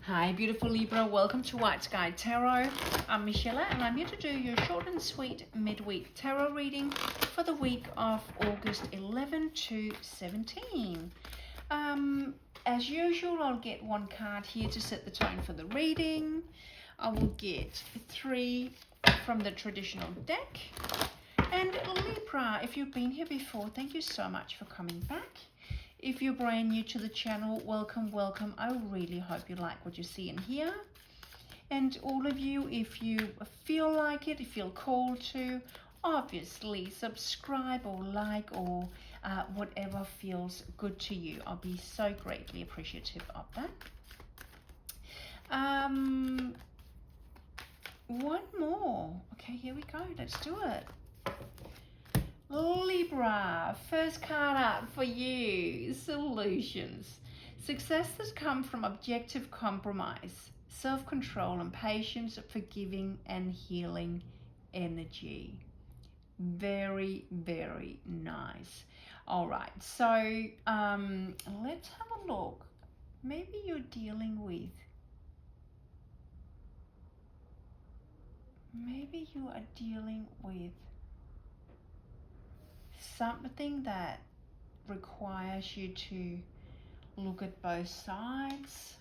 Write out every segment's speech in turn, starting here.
Hi beautiful Libra, welcome to White Sky Tarot. I'm Michelle and I'm here to do your short and sweet midweek tarot reading for the week of August 11 to 17. As usual, I'll get one card here to set the tone for the reading. I will get 3 from the traditional deck. And Libra, if you've been here before, thank you so much for coming back. If you're brand new to the channel, welcome, welcome. I really hope you like what you see in here. And all of you, if you feel like it, if you feel called to, obviously subscribe or like or whatever feels good to you. I'll be so greatly appreciative of that. One more. Okay, here we go. Let's do it. Libra, first card up for you, solutions. Success that come from objective compromise, self-control and patience, forgiving and healing energy. Very, very nice. All right, so let's have a look. Maybe you're dealing with, something that requires you to look at both sides.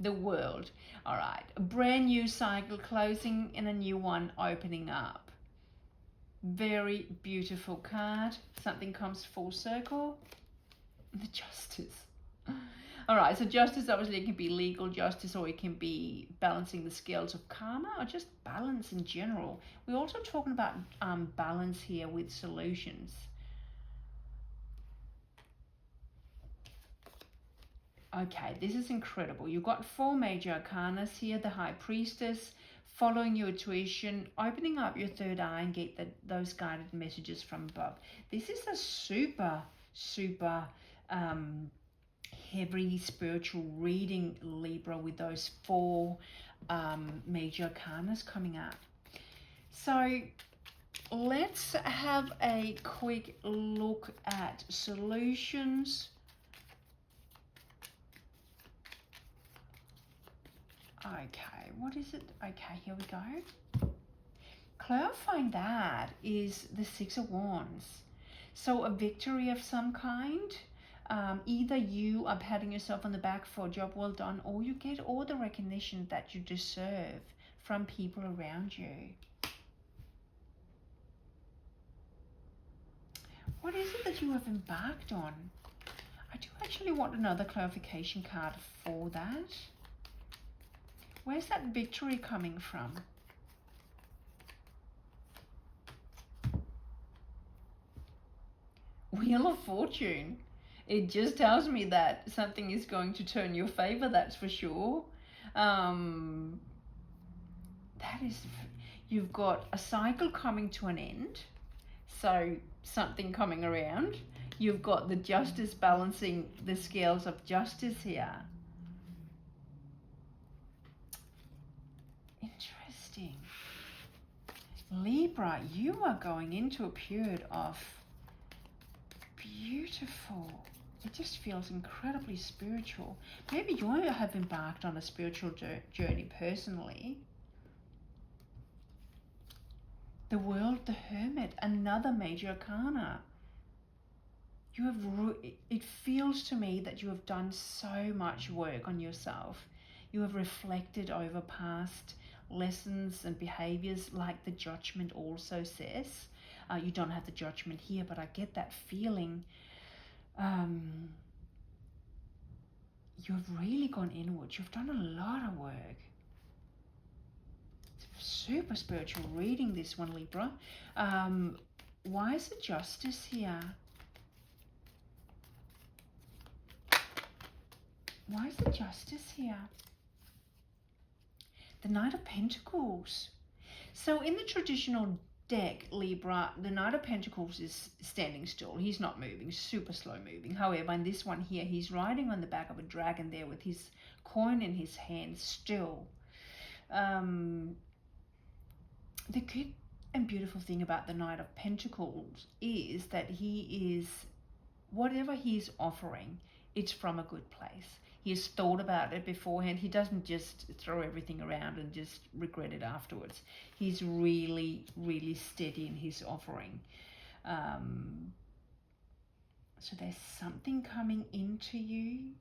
The world. All right, a brand new cycle closing and a new one opening up. Very beautiful card. Something comes full circle. The Justice. All right, so justice obviously can be legal justice, or it can be balancing the scales of karma, or just balance in general. We're also talking about balance here with solutions. Okay, this is incredible. You've got 4 major arcanas here. The High Priestess, following your intuition, opening up your third eye and get those guided messages from above. This is a super heavy spiritual reading, Libra, with those 4 major arcanas coming up. So let's have a quick look at solutions. Okay, what is it? Okay, here we go. Clarifying that is the 6 of Wands. So a victory of some kind. Either you are patting yourself on the back for a job well done, or you get all the recognition that you deserve from people around you. What is it that you have embarked on? I do actually want another clarification card for that. Where's that victory coming from? Wheel of Fortune. It just tells me that something is going to turn your favor, that's for sure. That is, you've got a cycle coming to an end, so something coming around. You've got the Justice balancing the scales of justice here. Interesting. Libra, you are going into a period of beautiful, it just feels incredibly spiritual. Maybe you have embarked on a spiritual journey personally. The World, the Hermit, another major arcana. You have, it feels to me that you have done so much work on yourself. You have reflected over past lessons and behaviors, like the Judgment also says. You don't have the Judgment here, but I get that feeling. You have really gone inwards. You've done a lot of work. It's super spiritual reading, this one, Libra. Why is the Justice here? Why is the Justice here? The Knight of Pentacles. So in the traditional deck, Libra, the Knight of Pentacles is standing still. He's not moving, super slow moving. However, in this one here, he's riding on the back of a dragon there with his coin in his hand still. The good and beautiful thing about the Knight of Pentacles is that he is, whatever he's offering, it's from a good place. He's thought about it beforehand. He doesn't just throw everything around and just regret it afterwards. He's really, really steady in his offering. So there's something coming into you.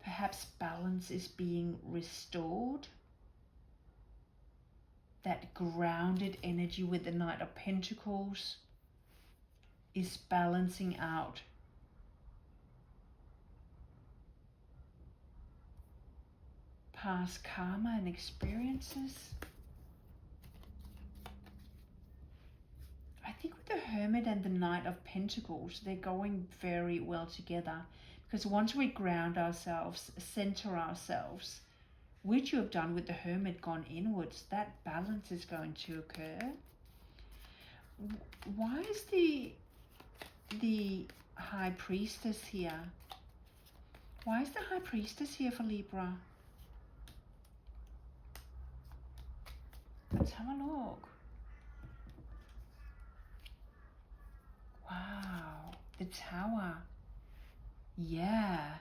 Perhaps balance is being restored. That grounded energy with the Knight of Pentacles is balancing out. Past karma and experiences. I think with the Hermit and the Knight of Pentacles, they're going very well together. Because once we ground ourselves, center ourselves, which you have done with the Hermit, gone inwards, that balance is going to occur. Why is the High Priestess here? Why is the High Priestess here for Libra? Let's have a look. Wow, the Tower. Yeah.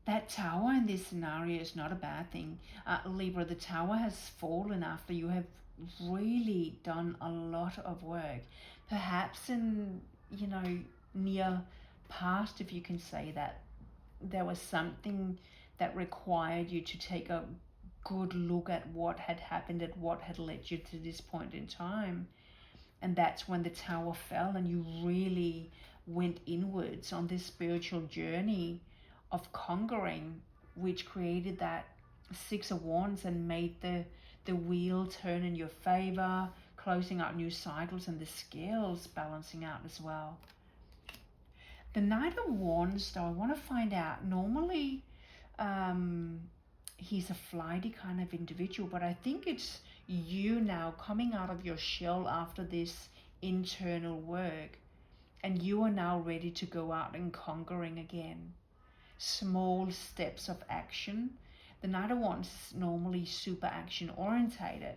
That Tower in this scenario is not a bad thing. Libra, the Tower has fallen after you have really done a lot of work. Perhaps in, near past, if you can say that, there was something that required you to take a good look at what had happened, at what had led you to this point in time. And that's when the Tower fell and you really went inwards on this spiritual journey of conquering, which created that Six of Wands and made the wheel turn in your favor, closing out new cycles, and the scales balancing out as well. The Knight of Wands, though, I want to find out, normally he's a flighty kind of individual, but I think it's you now coming out of your shell after this internal work, and you are now ready to go out and conquering again. Small steps of action. The Knight of Wands is normally super action orientated,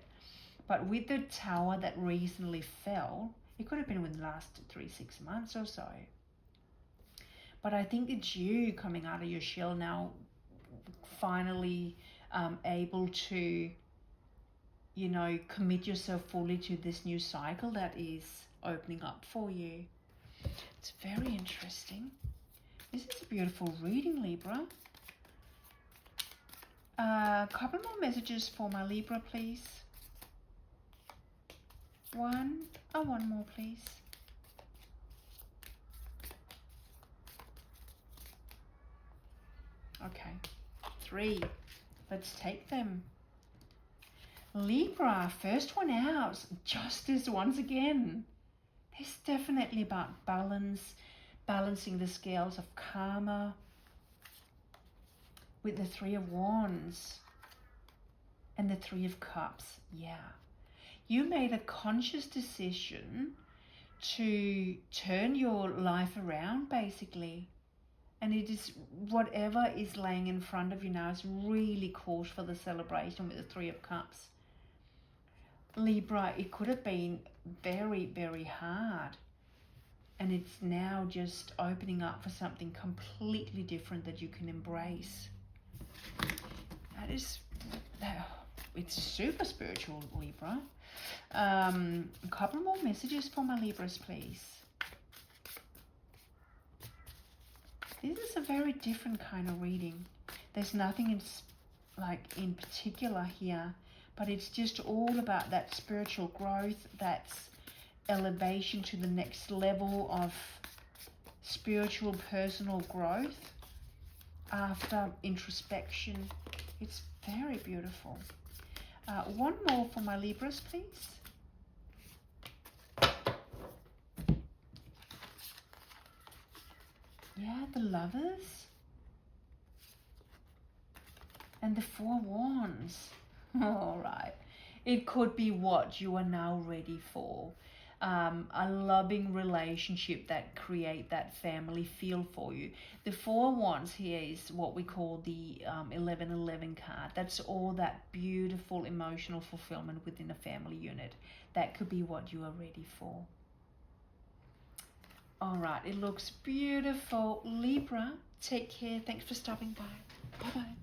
but with the Tower that recently fell, it could have been within the last 3-6 months or so. But I think it's you coming out of your shell now, finally able to, commit yourself fully to this new cycle that is opening up for you. It's very interesting. This is a beautiful reading, Libra. A couple more messages for my Libra, please. One more, please. Okay, 3. Let's take them. Libra, first one out, Justice once again. It's definitely about balance, balancing the scales of karma with the 3 of Wands and the 3 of Cups. Yeah. You made a conscious decision to turn your life around, basically. And it is whatever is laying in front of you now is really cause for the celebration with the 3 of Cups. Libra, it could have been very, very hard. And it's now just opening up for something completely different that you can embrace. It's super spiritual, Libra. A couple more messages for my Libras, please. This is a very different kind of reading. There's nothing in particular here, but it's just all about that spiritual growth, that's elevation to the next level of spiritual personal growth after introspection. It's very beautiful. One more for my Libras, please. Yeah, the Lovers. And the 4 of Wands. All right. It could be what you are now ready for. A loving relationship that create that family feel for you. The 4 of Wands here is what we call the 1111 card. That's all that beautiful emotional fulfillment within a family unit. That could be what you are ready for. All right, it looks beautiful. Libra, take care. Thanks for stopping by. Bye-bye.